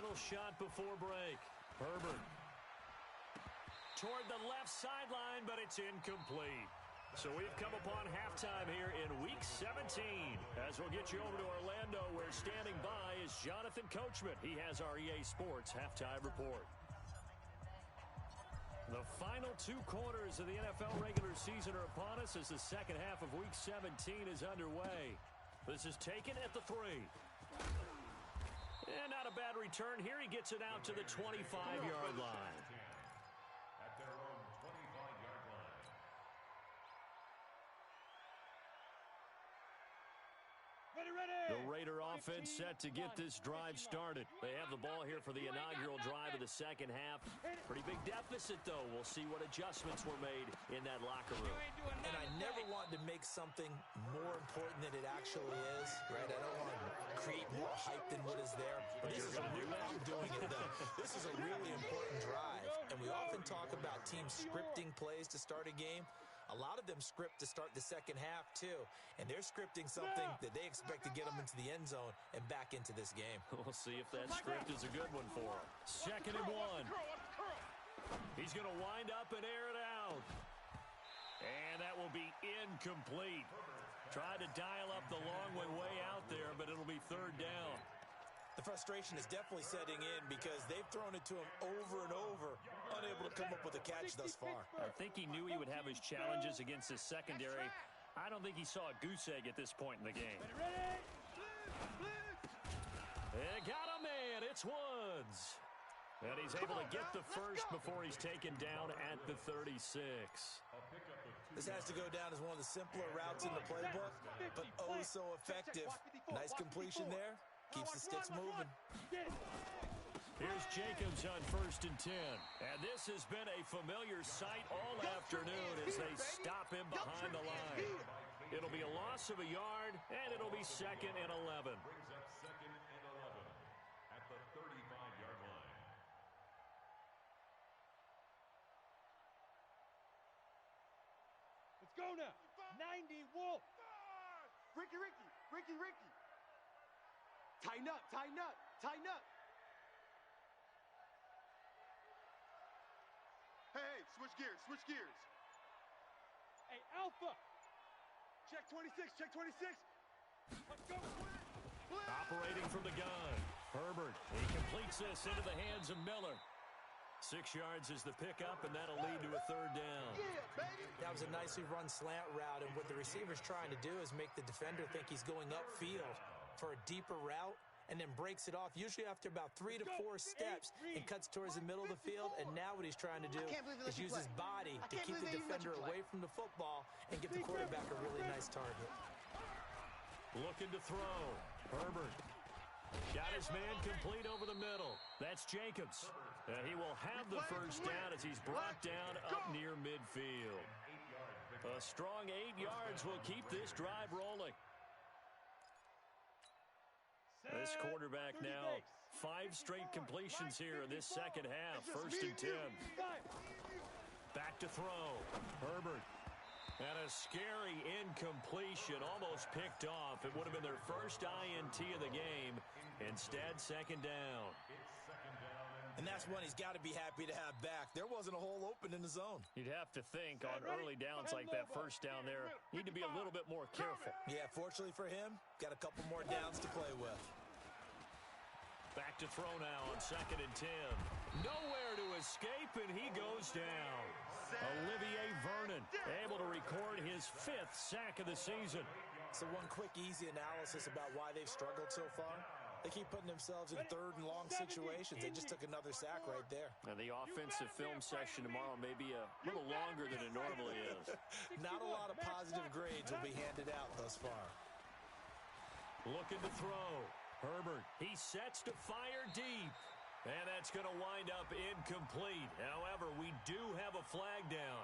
final shot before break. Herbert toward the left sideline, but it's incomplete. So we've come upon halftime here in Week 17. As we'll get you over to Orlando, where standing by is Jonathan Coachman. He has our EA Sports halftime report. The final 2 quarters of the NFL regular season are upon us as the second half of Week 17 is underway. This is taken at the 3. And not a bad return here. He gets it out to the 25-yard line. At their own 25-yard line. The Raider offense set to get this drive started. They have the ball here for the inaugural drive of the second half. Pretty big deficit, though. We'll see what adjustments were made in that locker room. And I never wanted to make something more important than it actually is, right? I don't want to create more hype than what is there. But this is I'm doing it, though. This is a really important drive. And we often talk about teams scripting plays to start a game. A lot of them script to start the second half, too. And they're scripting something that they expect to get them into the end zone and back into this game. We'll see if that script is a good one for them. 2nd and 1. He's going to wind up and air it out. And that will be incomplete. Tried to dial up the long way out there, but it'll be 3rd down. The frustration is definitely setting in because they've thrown it to him over and over, unable to come up with a catch thus far. I think he knew he would have his challenges against his secondary. I don't think he saw a goose egg at this point in the game. They got a man. It's Woods. And he's able to get the first before he's taken down at the 36. This has to go down as one of the simpler routes in the playbook, but oh so effective. Nice completion there. Keeps the sticks moving. Here's Jacobs on 1st and 10. And this has been a familiar sight all afternoon as they stop him behind the line. It'll be a loss of a yard, and it'll be 2nd and 11. Brings up 2nd and 11 at the 35-yard line. Let's go now. 90, Wolf. Ricky. Tighten up. Hey, switch gears. Hey, Alpha. Check 26. Let's go. Operating from the gun. Herbert, he completes this into the hands of Miller. 6 yards is the pickup, and that'll lead to a 3rd down. That was a nicely run slant route, and what the receiver's trying to do is make the defender think he's going upfield for a deeper route, and then breaks it off, usually after about 3 to 4 steps, and cuts towards the middle of the field. And now what he's trying to do is use his body to keep the defender away from the football and give the quarterback a really nice target. Looking to throw. Herbert got his man complete over the middle. That's Jacobs. He will have the first down as he's brought down up near midfield. A strong 8 yards will keep this drive rolling. This quarterback now 5 straight completions here in this second half. 1st and 10. Back to throw. Herbert. And a scary incompletion, almost picked off. It would have been their first INT of the game. Instead, 2nd down. And that's one he's got to be happy to have back. There wasn't a hole open in the zone. You'd have to think on early downs like that, 1st down there, need to be a little bit more careful. Yeah, fortunately for him, got a couple more downs to play with. Back to throw now on 2nd and 10. Nowhere to escape, and he goes down. Olivier Vernon able to record his 5th sack of the season. So one quick, easy analysis about why they've struggled so far. They keep putting themselves in 3rd and long situations. They just took another sack right there. And the offensive film session tomorrow may be a little longer than it normally is. Not a lot of positive grades will be handed out thus far. Looking to throw. Herbert, he sets to fire deep. And that's going to wind up incomplete. However, we do have a flag down.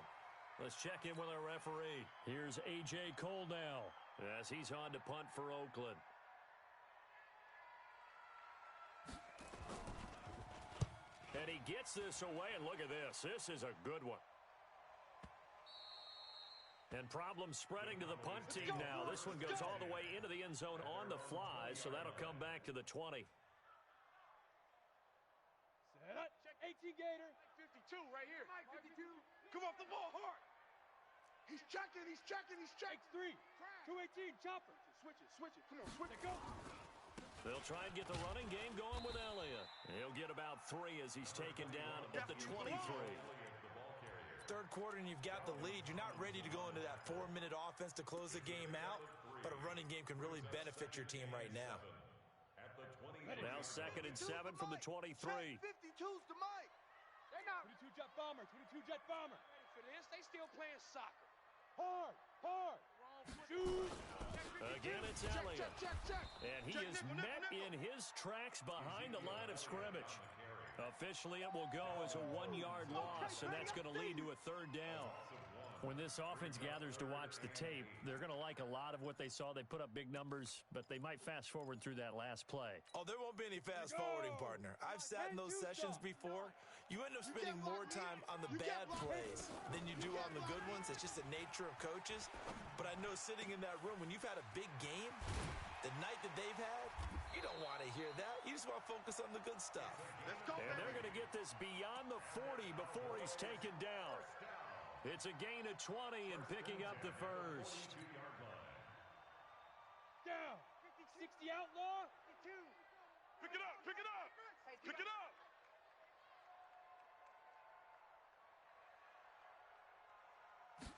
Let's check in with our referee. Here's A.J. Cole now as he's on to punt for Oakland. And he gets this away, and look at this. This is a good one. And problems spreading to the punt team now. This one goes all the way into the end zone on the fly, so that'll come back to the 20. 18 Gator. 52 right here. 52. Come off the ball hard. He's checking. X3. 218, chopper. Switch it. Come on, switch it. Go. They'll try and get the running game going with Elliott. He'll get about 3 as he's taken down at the 23. Third quarter and you've got the lead. You're not ready to go into that 4-minute offense to close the game out, but a running game can really benefit your team right now. Now 2nd and 7 from the 23. 52's to Mike. They're not 22 jet bomber. 22 jet bomber. Ready for this? They still playing soccer. Hard. Shoot. Again, it's Elliott. Check. And he is met in his tracks behind the line of scrimmage. Officially, it will go as a 1-yard loss, and that's going to lead to a 3rd down. When this offense gathers to watch the tape, they're going to like a lot of what they saw. They put up big numbers, but they might fast forward through that last play. Oh, there won't be any fast forwarding, partner. I've sat in those sessions before. You end up spending more time on the bad plays than you do on the good ones. It's just the nature of coaches. But I know sitting in that room, when you've had a big game, the night that they've had, you don't want to hear that. You just want to focus on the good stuff. Let's go, And they're going to get this beyond the 40 before he's taken down. It's a gain of 20 and picking up the first. Down. 60 outlaw. Pick it up.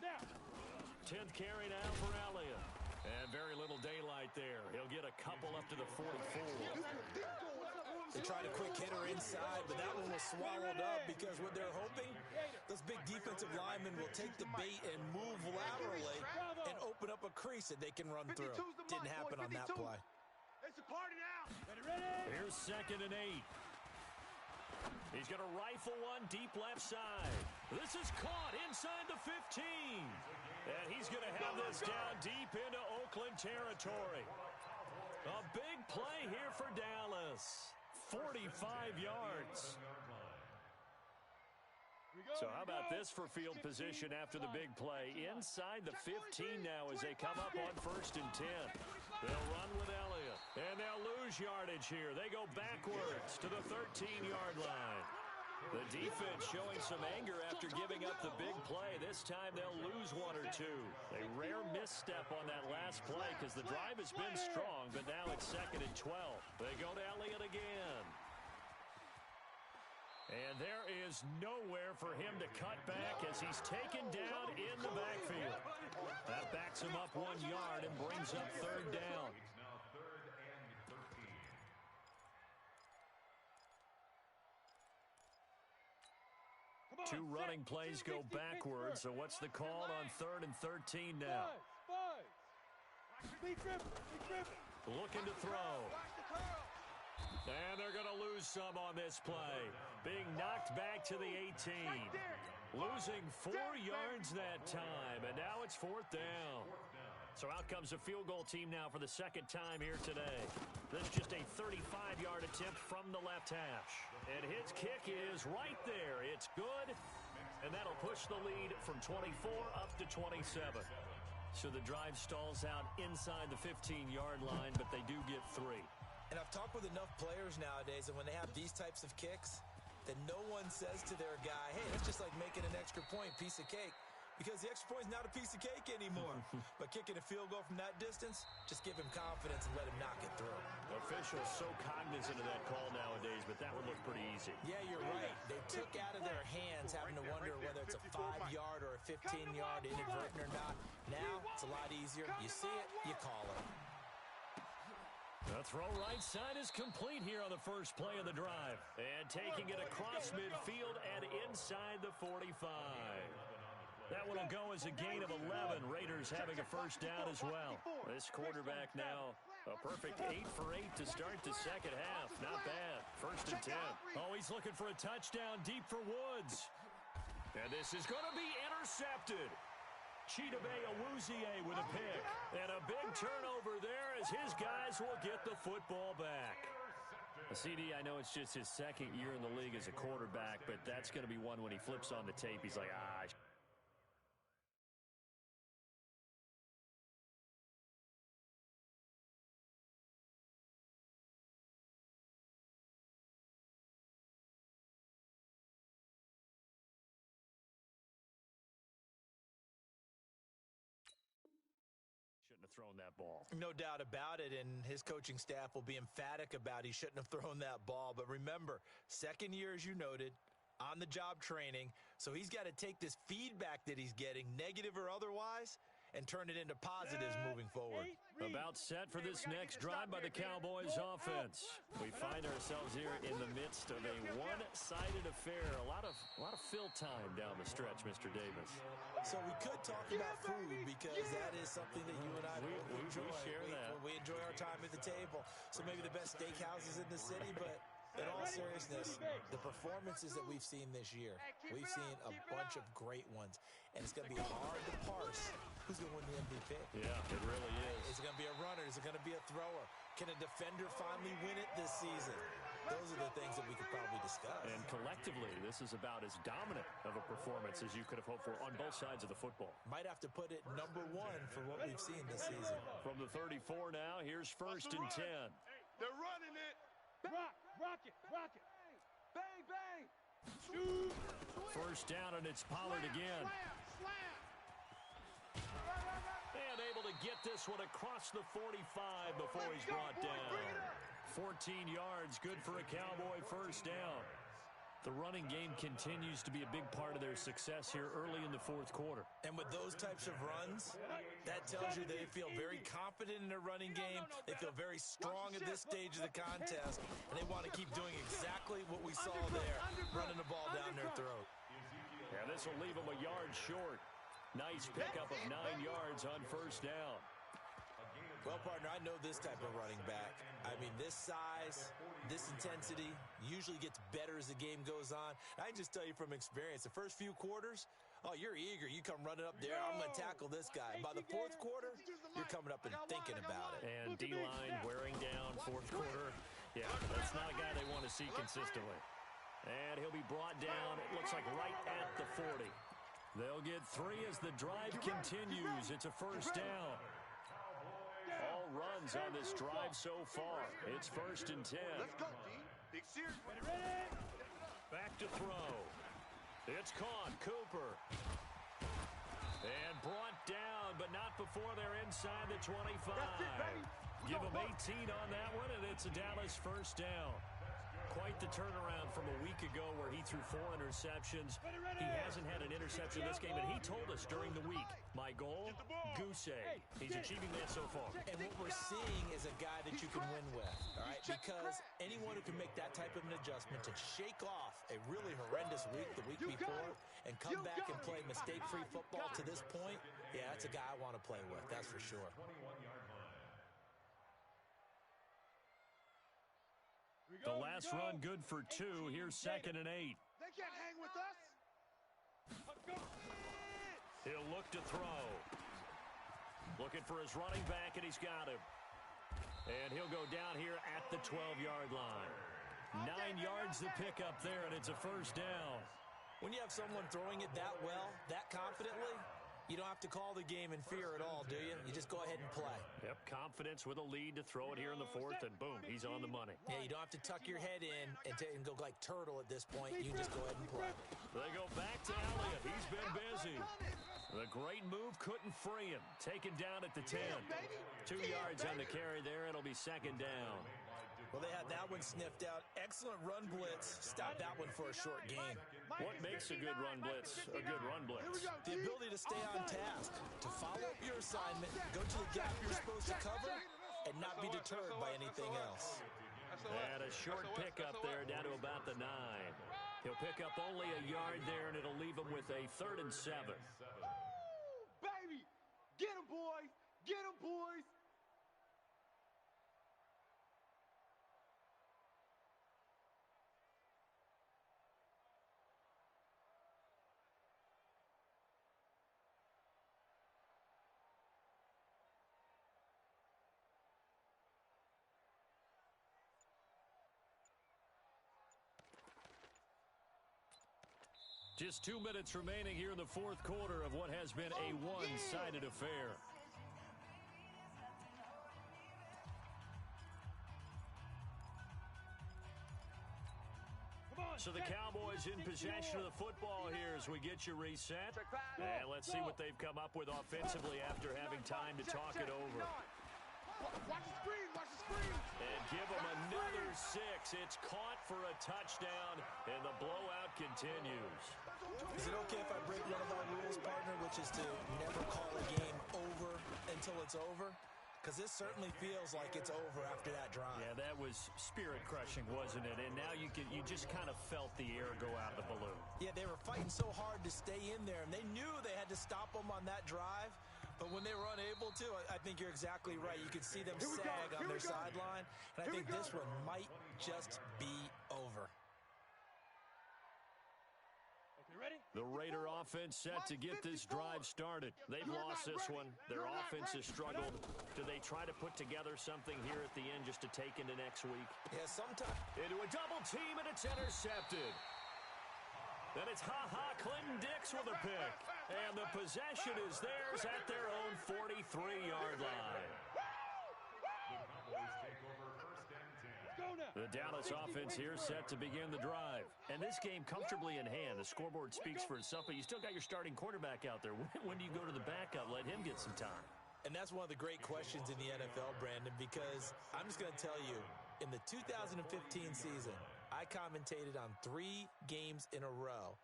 Now. 10th carry now for Elliott. And very little daylight there. He'll get a couple up to the 44. They tried a quick hitter inside, but that one was swallowed up because what they're hoping, those big defensive linemen will take the bait and move laterally and open up a crease that they can run through. Didn't happen on that play. It's a party now. Ready. Here's 2nd and 8. He's going to rifle one deep left side. This is caught inside the 15. And he's going to have this down deep into Oakland territory. A big play here for Dallas. 45 yards. So how about this for field position after the big play? Inside the 15 now as they come up on 1st and 10. They'll run with Elliott. And they'll lose yardage here. They go backwards to the 13-yard line. The defense showing some anger after giving up the big play. This time they'll lose 1 or 2. A rare misstep on that last play because the drive has been strong, but now it's 2nd and 12. They go to Elliott again. And there is nowhere for him to cut back as he's taken down in the backfield. That backs him up 1 yard and brings up 3rd down. Two running plays go backwards, so what's the call on 3rd and 13 now? Big grip. Looking to throw. And they're going to lose some on this play. Being knocked back to the 18. Losing 4 yards that time, and now it's 4th down. So out comes a field goal team now for the 2nd time here today. This is just a 35-yard attempt from the left hash. And his kick is right there. It's good, and that'll push the lead from 24 up to 27. So the drive stalls out inside the 15-yard line, but they do get 3. And I've talked with enough players nowadays, and when they have these types of kicks, then no one says to their guy, hey, that's just like making an extra point, piece of cake. Because the extra point's not a piece of cake anymore. But kicking a field goal from that distance, just give him confidence and let him knock it through. Officials so cognizant of that call nowadays, but that would look pretty easy. Yeah, you're right. They took out of their hands having to wonder whether it's a 5-yard or a 15-yard inadvertent or not. Now, it's a lot easier. You see it, you call it. The throw right side is complete here on the first play of the drive. And taking it across midfield and inside the 45. That one will go as a gain of 11. Raiders having a first down as well. This quarterback now a perfect 8 for 8 to start the second half. Not bad. 1st and 10. Oh, he's looking for a touchdown deep for Woods. And this is going to be intercepted. Chidobe Awuzie with a pick. And a big turnover there as his guys will get the football back. CD, I know it's just his 2nd year in the league as a quarterback, but that's going to be one when he flips on the tape. He's like, have thrown that ball. No doubt about it, and his coaching staff will be emphatic about he shouldn't have thrown that ball. But remember, second year, as you noted, on-the-job training, so he's got to take this feedback that he's getting, negative or otherwise, and turn it into positives moving forward. About set for this next drive by the Cowboys offense. We find ourselves here in the midst of a one-sided affair. A lot of fill time down the stretch, Mr. Davis. So we could talk about food because that is something that you and I enjoy. We share that. We enjoy our time at the table. So maybe the best steakhouses in the city, but in all seriousness, the performances that we've seen this year, we've seen a bunch of great ones. And it's going to be hard to parse who's going to win the MVP. Yeah, it really is. Is it going to be a runner? Is it going to be a thrower? Can a defender finally win it this season? Those are the things that we could probably discuss. And collectively, this is about as dominant of a performance as you could have hoped for on both sides of the football. Might have to put it number one for what we've seen this season. From the 34 now, here's first and 10. They're running it. Rock it. Bang, bang. Shoot. First down, and it's Pollard again. Slam. And able to get this one across the 45 before he's brought down. 14 yards, good for a Cowboy first down. The running game continues to be a big part of their success here early in the fourth quarter. And with those types of runs, that tells you they feel very confident in their running game. They feel very strong at this stage of the contest, and they want to keep doing exactly what we saw there, running the ball down their throat. Yeah, this will leave them a yard short. Nice pickup of 9 yards on first down. Well, partner, I know this type of running back. I mean, this size, this intensity usually gets better as the game goes on. I can just tell you from experience, the first few quarters, oh, you're eager. You come running up there, I'm going to tackle this guy. By the fourth quarter, you're coming up and thinking about it. And D-line wearing down fourth quarter. Yeah, that's not a guy they want to see consistently. And he'll be brought down, it looks like right at the 40. They'll get 3 as the drive continues. It's a first down. All runs on this drive so far. It's first and 10. Let's go, D. Big series. Ready? Back to throw. It's caught. Cooper. And brought down, but not before they're inside the 25. Give them 18 on that one, and it's a Dallas first down. Quite the turnaround from a week ago where he threw 4 interceptions. He hasn't had an interception this game, and he told us during the week, my goal, goose egg. He's achieving that so far. And what we're seeing is a guy that you can win with, all right? Because anyone who can make that type of an adjustment to shake off a really horrendous week the week before and come back and play mistake-free football to this point, yeah, that's a guy I want to play with, that's for sure. The last run good for 2. Here's second and 8. They can't hang with us. He'll look to throw. Looking for his running back, and he's got him. And he'll go down here at the 12-yard line. 9 yards to pick up there, and it's a first down. When you have someone throwing it that well, that confidently, you don't have to call the game in fear at all, do you? You just go ahead and play. Yep, confidence with a lead to throw it here in the fourth, and boom, he's on the money. Yeah, you don't have to tuck your head in and go like turtle at this point. You can just go ahead and play. They go back to Elliott. He's been busy. The great move couldn't free him. Taken down at the 10. 2 yards on the carry there. It'll be second down. Well, they had that one sniffed out. Excellent run blitz. Stop that one for a short gain. What makes a good run blitz a good run blitz? The ability to stay on task, to follow up your assignment, go to the gap you're supposed to cover, and not be deterred by anything else. And a short pickup there down to about the 9. He'll pick up only a yard there, and it'll leave him with a 3rd and 7. Baby, get him, boys. Get him, boys. Just 2 minutes remaining here in the fourth quarter of what has been a one-sided affair. So the Cowboys in possession of the football here as we get you reset. And let's see what they've come up with offensively after having time to talk it over. Watch the screen, watch the screen. And give them another 6. It's caught for a touchdown, and the blowout continues. Is it okay if I break one of our rules, partner, which is to never call a game over until it's over? Because this certainly feels like it's over after that drive. Yeah, that was spirit-crushing, wasn't it? And now you just kind of felt the air go out of the balloon. Yeah, they were fighting so hard to stay in there, and they knew they had to stop them on that drive. But when they were unable to, I think you're exactly right. You could see them sag on their sideline, and I think this one might just be over. Ready? The Raider offense set to get this drive started. They've lost this one. Their offense has struggled. Do they try to put together something here at the end just to take into next week? Yeah, sometimes. Into a double team, and it's intercepted. Then it's Clinton Dix with a pick. And the possession is theirs at their own 43-yard line. The Dallas offense here set to begin the drive. And this game comfortably in hand. The scoreboard speaks for itself, but you still got your starting quarterback out there. When do you go to the backup? Let him get some time. And that's one of the great questions in the NFL, Brandon, because I'm just going to tell you, in the 2015 season, I commentated on 3 games in a row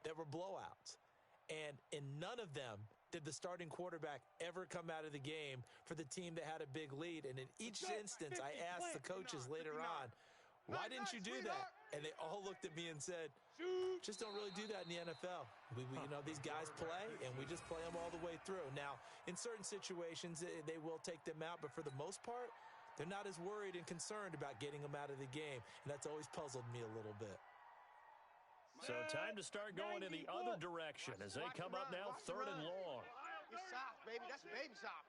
that were blowouts. And in none of them did the starting quarterback ever come out of the game for the team that had a big lead. And in each instance, I asked the coaches later on, why didn't you do that? And they all looked at me and said, just don't really do that in the NFL. These guys play, and we just play them all the way through. Now, in certain situations, they will take them out, but for the most part, they're not as worried and concerned about getting them out of the game. And that's always puzzled me a little bit. So time to start going in the other direction as they come up now 3rd and long. It's soft, baby. That's baby soft.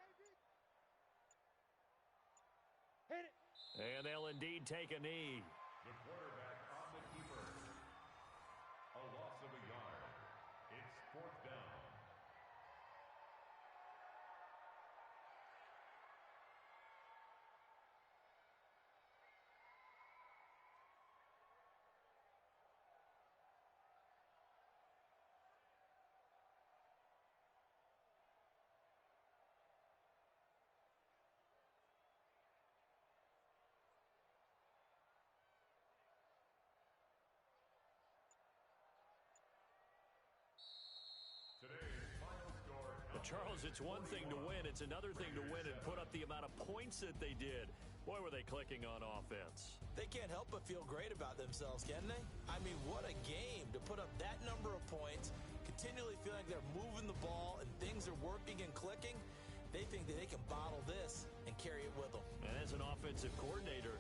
Hit it. And they'll indeed take a knee. The quarterback on the keeper. A loss of a yard. It's 4th down. Charles, it's one thing to win. It's another thing to win and put up the amount of points that they did. Boy, were they clicking on offense. They can't help but feel great about themselves, can they? I mean, what a game to put up that number of points, continually feeling like they're moving the ball and things are working and clicking. They think that they can bottle this and carry it with them. And as an offensive coordinator,